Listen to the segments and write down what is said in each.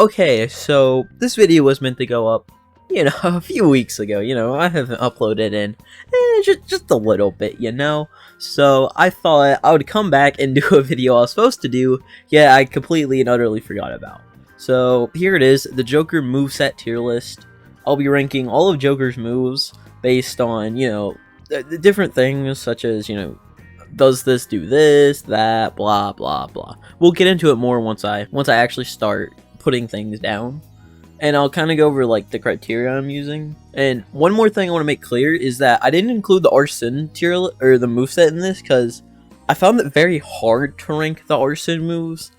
Okay, so this video was meant to go up, a few weeks ago. I haven't uploaded in just a little bit, So I thought I would come back and do a video I was supposed to do, yet I completely and utterly forgot about. So here it is, the Joker moveset tier list. I'll be ranking all of Joker's moves based on, the different things such as, does this do this, that, blah, blah, blah. We'll get into it more once I actually start putting things down. And I'll kind of go over, like, the criteria I'm using. And one more thing I want to make clear is that I didn't include the Arson tier, or the moveset in this, because I found it very hard to rank the Arson moves.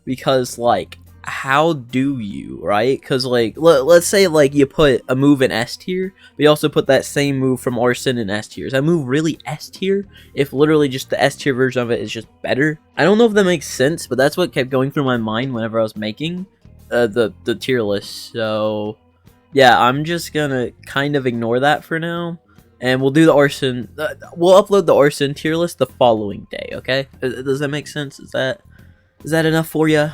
Because, like, how do you, right? Because, like, let's say, like, you put a move in S tier, but you also put that same move from Arson in S tier. Is that move really S tier if literally just the S tier version of it is just better? I don't know if that makes sense, but that's what kept going through my mind whenever I was making the tier list. So yeah, I'm just gonna kind of ignore that for now, and we'll do the Arson. We'll upload the Arson tier list the following day. Okay, does that make sense? Is that enough for you,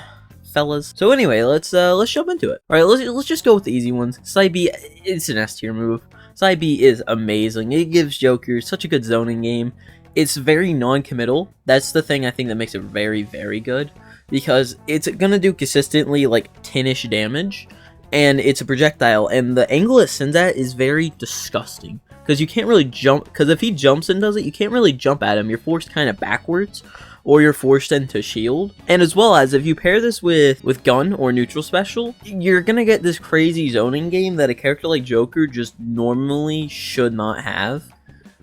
fellas? So anyway, let's jump into it. All right, let's just go with the easy ones. Side B, it's an S tier move. Side B is amazing. It gives Joker such a good zoning game. It's very non-committal. That's the thing I think that makes it very, very good, because it's gonna do consistently like 10-ish damage, and it's a projectile, and the angle it sends at is very disgusting, because you can't really jump, because if he jumps and does it, you can't really jump at him. You're forced kind of backwards, or you're forced into shield. And as well as if you pair this with gun or neutral special, you're gonna get this crazy zoning game that a character like Joker just normally should not have,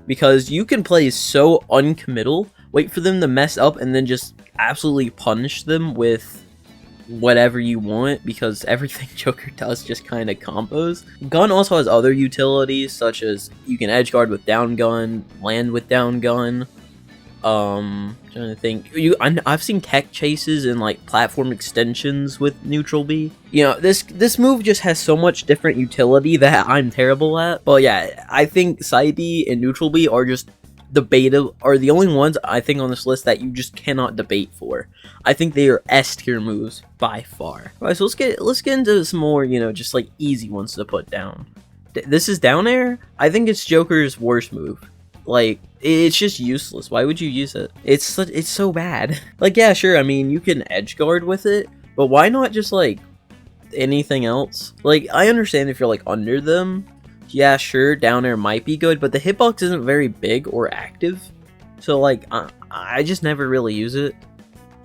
because you can play so uncommittal, wait for them to mess up, and then just absolutely punish them with whatever you want, because everything Joker does just kind of combos. Gun also has other utilities, such as you can edge guard with down gun, land with down gun. Trying to think. I've seen tech chases and like platform extensions with neutral B. This move just has so much different utility that I'm terrible at. But yeah, I think side B and neutral B are just are the only ones I think on this list that you just cannot debate for. I think they are S tier moves by far. All right, so let's get into some more, just like easy ones to put down. This is down air. I think it's Joker's worst move. Like, it's just useless. Why would you use it? It's so bad. Like, yeah, sure, I mean, you can edge guard with it, but why not just like anything else? Like, I understand if you're like under them, yeah, sure, down air might be good, but the hitbox isn't very big or active, so like I just never really use it.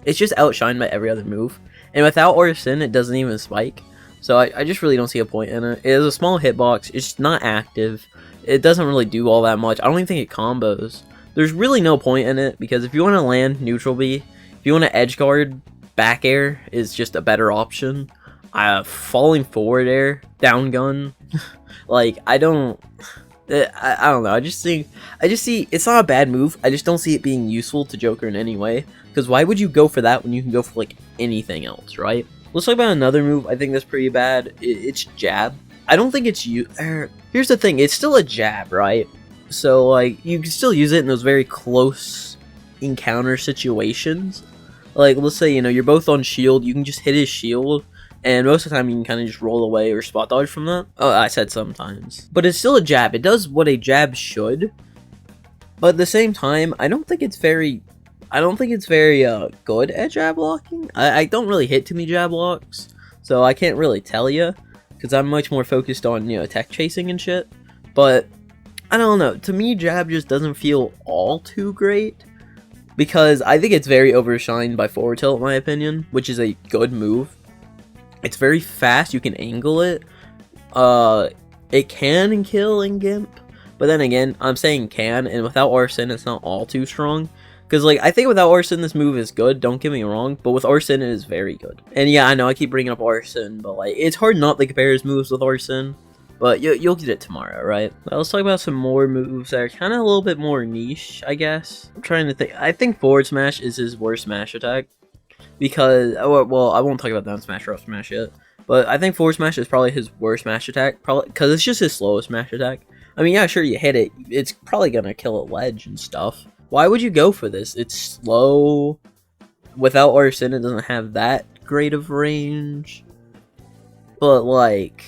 It's just outshined by every other move, and without Arson, it doesn't even spike, so I just really don't see a point in it. It has a small hitbox, it's not active, it doesn't really do all that much. I don't even think it combos. There's really no point in it, because if you want to land neutral B, if you want to edge guard, back air is just a better option. Falling forward air, down gun, like I don't know. I just see it's not a bad move. I just don't see it being useful to Joker in any way. Because why would you go for that when you can go for like anything else, right? Let's talk about another move. I think that's pretty bad. It's jab. I don't think it's here's the thing. It's still a jab, right? So like you can still use it in those very close encounter situations. Like let's say you're both on shield. You can just hit his shield. And most of the time, you can kind of just roll away or spot dodge from that. Oh, I said sometimes. But it's still a jab. It does what a jab should. But at the same time, I don't think it's very good at jab blocking. I don't really hit too many jab blocks, so I can't really tell you, because I'm much more focused on, tech chasing and shit. But I don't know. To me, jab just doesn't feel all too great, because I think it's very overshined by forward tilt, in my opinion, which is a good move. It's very fast, you can angle it. It can kill in Gimp, but then again, I'm saying can, and without Arson, it's not all too strong. Because, like, I think without Arson, this move is good, don't get me wrong, but with Arson, it is very good. And yeah, I know I keep bringing up Arson, but, like, it's hard not to compare his moves with Arson, but you'll get it tomorrow, right? Well, let's talk about some more moves that are kind of a little bit more niche, I guess. I'm trying to think. I think forward smash is his worst smash attack. Because, well, I won't talk about down smash or up smash yet, but I think forward smash is probably his worst smash attack, probably because it's just his slowest smash attack. I mean, yeah, sure, you hit it, it's probably gonna kill a ledge and stuff. Why would you go for this? It's slow. Without Arson, it doesn't have that great of range. but like,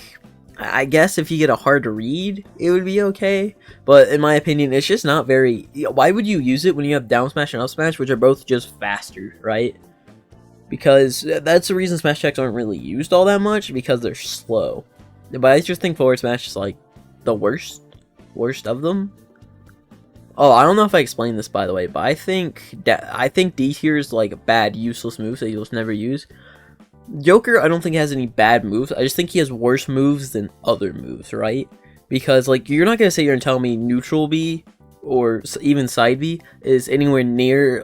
I guess if you get a hard to read, it would be okay. But in my opinion, it's just not very... Why would you use it when you have down smash and up smash, which are both just faster, right? Because that's the reason smash attacks aren't really used all that much, because they're slow. But I just think forward smash is like the worst of them. Oh, I don't know if I explained this, by the way, but I think D tier is like a bad, useless moves that you'll just never use. Joker, I don't think has any bad moves. I just think he has worse moves than other moves, right? Because, like, you're not going to sit here and tell me neutral B or even side B is anywhere near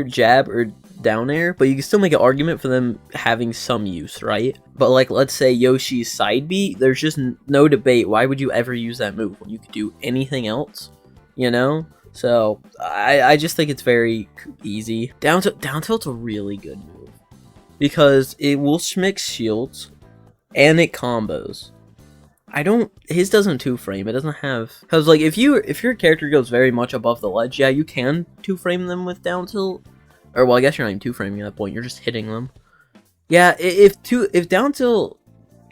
jab or down air, but you can still make an argument for them having some use, right? But, like, let's say Yoshi's side B, there's just no debate. Why would you ever use that move when you could do anything else, you know? So, I just think it's very easy. Down tilt's a really good move. Because it will mix shields, and it combos. His doesn't 2-frame, it doesn't have... Because, like, if your character goes very much above the ledge, yeah, you can 2-frame them with down tilt. Or, well, I guess you're not even 2-framing at that point, you're just hitting them. Yeah, if down tilt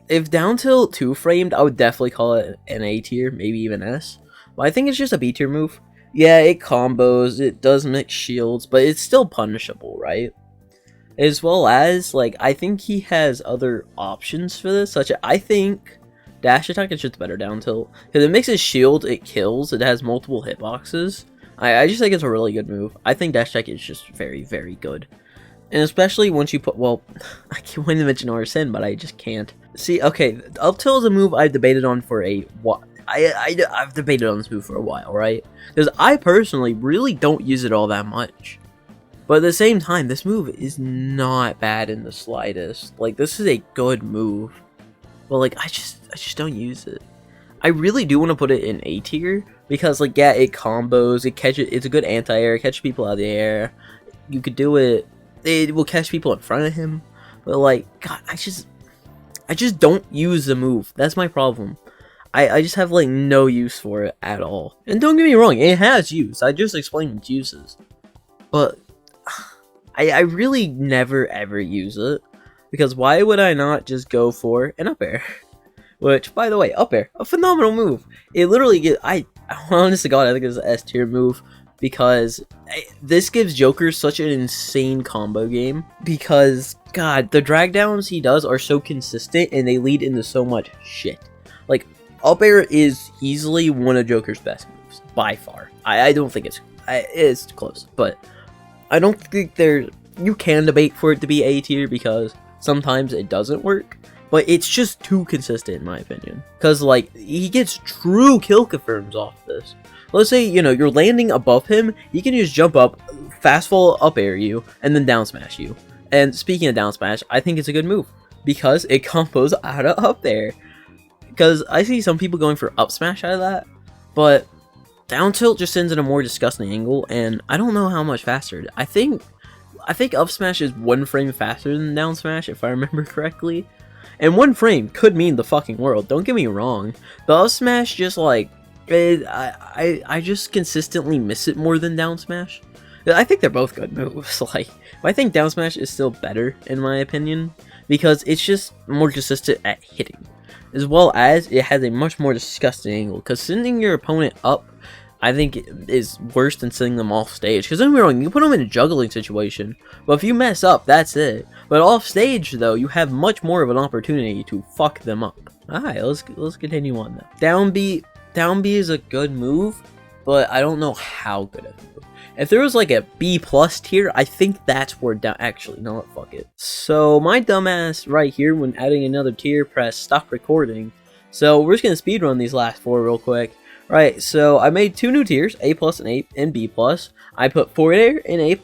2-framed, I would definitely call it an A tier, maybe even S. But I think it's just a B tier move. Yeah, it combos, it does mix shields, but it's still punishable, right? As well as, like, I think he has other options for this, such as, I think dash attack is just better down tilt. Because it mixes shield, it kills, it has multiple hitboxes. I just think it's a really good move. I think dash attack is just very, very good. And especially once you put, well, I can't want to mention Arsene, but I just can't. See, okay, up tilt is a move I've debated on for a while. I've debated on this move for a while, right? Because I personally really don't use it all that much. But at the same time, this move is not bad in the slightest. Like, this is a good move. But, like, I just don't use it. I really do want to put it in A tier. Because, like, yeah, it combos, it's a good anti-air, it catches people out of the air. You could do it, it will catch people in front of him. But, like, God, I just don't use the move. That's my problem. I just have, like, no use for it at all. And don't get me wrong, it has use. I just explained its uses. But I really never ever use it, because why would I not just go for an up air? Which, by the way, up air, a phenomenal move. It literally honest to God, I think it's an S tier move, because this gives Joker such an insane combo game, because, God, the drag downs he does are so consistent, and they lead into so much shit. Like, up air is easily one of Joker's best moves, by far. I don't think it's close, but I don't think you can debate for it to be A tier, because sometimes it doesn't work, but it's just too consistent in my opinion. Because, like, he gets true kill confirms off this. Let's say, you know, you're landing above him, he can just jump up, fast fall up air you, and then down smash you. And speaking of down smash, I think it's a good move, because it combos out of up air. Because I see some people going for up smash out of that, but down tilt just sends in a more disgusting angle, and I don't know how much faster. I think up smash is 1 frame faster than down smash, if I remember correctly. And 1 frame could mean the fucking world, don't get me wrong. The up smash just, like, I just consistently miss it more than down smash. I think they're both good moves, like, but I think down smash is still better, in my opinion, because it's just more consistent at hitting. As well as it has a much more disgusting angle, because sending your opponent up, I think, is worse than sending them off stage. Because don't get me wrong, you can put them in a juggling situation, but if you mess up, that's it. But off stage, though, you have much more of an opportunity to fuck them up. Alright, let's continue on now. Down B is a good move, but I don't know how good of a move. If there was like a B+ tier, I think that's where down. Actually, no, fuck it. So my dumbass right here, when adding another tier, press stop recording. So we're just gonna speedrun these last 4 real quick. Right, so I made 2 new tiers, A+ and B+. I put forward air in A+,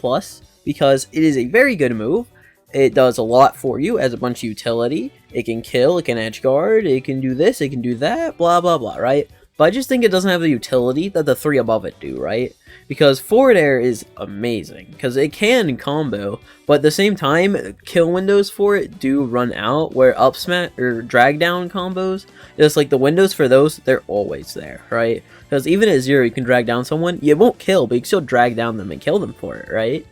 because it is a very good move. It does a lot for you as a bunch of utility. It can kill, it can edge guard, it can do this, it can do that, blah blah blah, right? But I just think it doesn't have the utility that the 3 above it do, right? Because forward air is amazing, because it can combo, but at the same time, kill windows for it do run out, where up smash or drag down combos, just like the windows for those, they're always there, right? Because even at 0, you can drag down someone, you won't kill, but you can still drag down them and kill them for it, right?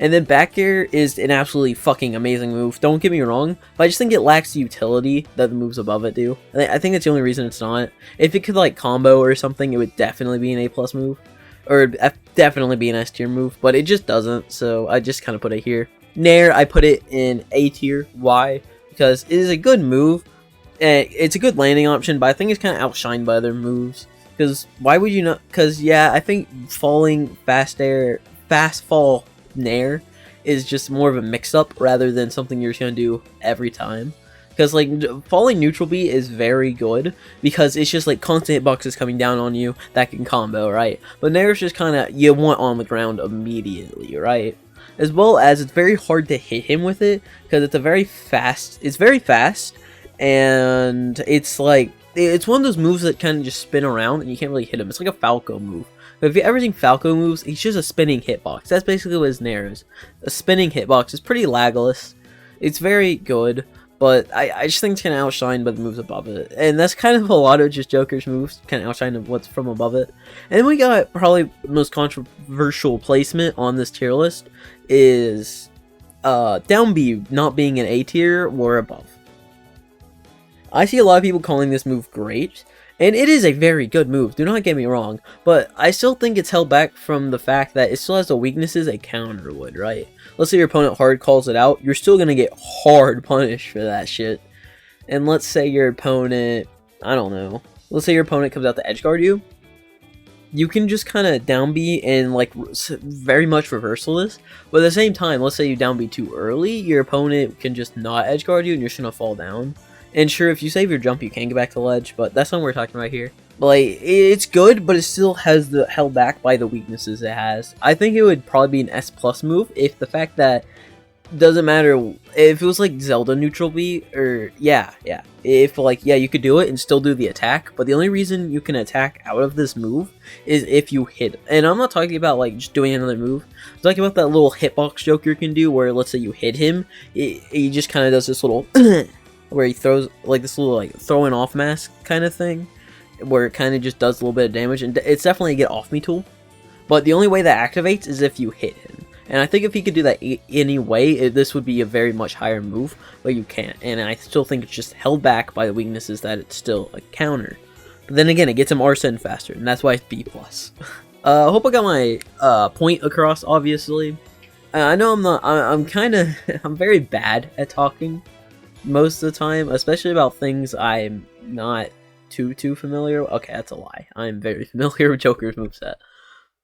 And then back air is an absolutely fucking amazing move. Don't get me wrong, but I just think it lacks the utility that the moves above it do. I think that's the only reason it's not. If it could like combo or something, it would definitely be an A+ move. Or definitely be an S tier move, but it just doesn't, so I just kind of put it here. Nair, I put it in A tier. Why? Because it is a good move. It's a good landing option, but I think it's kind of outshined by other moves. Because why would you not? Because yeah, I think falling fast fall Nair is just more of a mix-up rather than something you're just gonna do every time. Because like falling neutral B is very good because it's just like constant hitboxes coming down on you that can combo, right? But Nair is just kind of you want on the ground immediately, right? As well as it's very hard to hit him with it because it's very fast, and it's like it's one of those moves that kind of just spin around and you can't really hit him. It's like a Falco move. But if you ever seen Falco moves, he's just a spinning hitbox. That's basically what his Nair is. A spinning hitbox. It's pretty lagless. It's very good, but I just think it's kind of outshined by the moves above it. And that's kind of a lot of just Joker's moves, kind of outshine of what's from above it. And then we got probably the most controversial placement on this tier list is down B not being an A tier or above. I see a lot of people calling this move great, and it is a very good move, do not get me wrong, but I still think it's held back from the fact that it still has the weaknesses a counter would, right? Let's say your opponent hard calls it out, you're still gonna get hard punished for that shit. And let's say your opponent, I don't know, let's say your opponent comes out to edgeguard you, you can just kind of down B and like very much reversal this, but at the same time, let's say you down B too early, your opponent can just not edgeguard you and you're just gonna fall down. And sure, if you save your jump, you can get back to the ledge, but that's not what we're talking about here. But, like, it's good, but it still has the held back by the weaknesses it has. I think it would probably be an S+ move if the fact that doesn't matter if it was like Zelda neutral B, or yeah. If like, yeah, you could do it and still do the attack, but the only reason you can attack out of this move is if you hit. And I'm not talking about like just doing another move. I'm talking about that little hitbox Joker can do where let's say you hit him, he just kind of does this little where he throws like this little like throwing off mask kind of thing, where it kind of just does a little bit of damage, and it's definitely a get off me tool. But the only way that activates is if you hit him. And I think if he could do that anyway, this would be a very much higher move, but you can't. And I still think it's just held back by the weaknesses that it's still a counter. But then again, it gets him Arsene faster, and that's why it's B+. I hope I got my point across, obviously. I know I'm very bad at talking most of the time, especially about things I'm not too familiar with. Okay, that's a lie. I'm very familiar with Joker's moveset.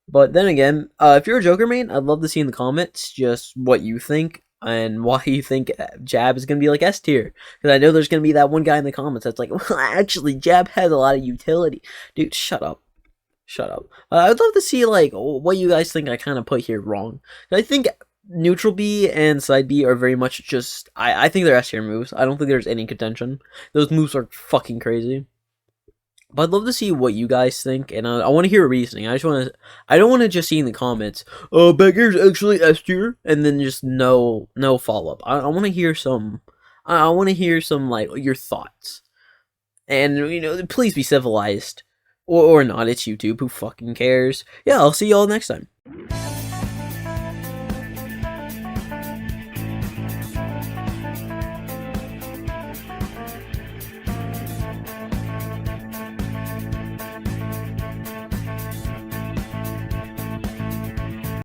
But then again, if you're a Joker main, I'd love to see in the comments just what you think and why you think Jab is going to be like S tier. Because I know there's going to be that one guy in the comments that's like, well, actually, Jab has a lot of utility. Dude, shut up. Shut up. I'd love to see like what you guys think I kind of put here wrong. I think neutral B and side B are very much just, I think they're S tier moves. I don't think there's any contention. Those moves are fucking crazy. But I'd love to see what you guys think, and I want to hear reasoning. I don't want to just see in the comments, oh, back air's actually S tier, and then just no follow up. I want to hear some, like your thoughts, and you know, please be civilized, or not. It's YouTube, who fucking cares? Yeah, I'll see y'all next time.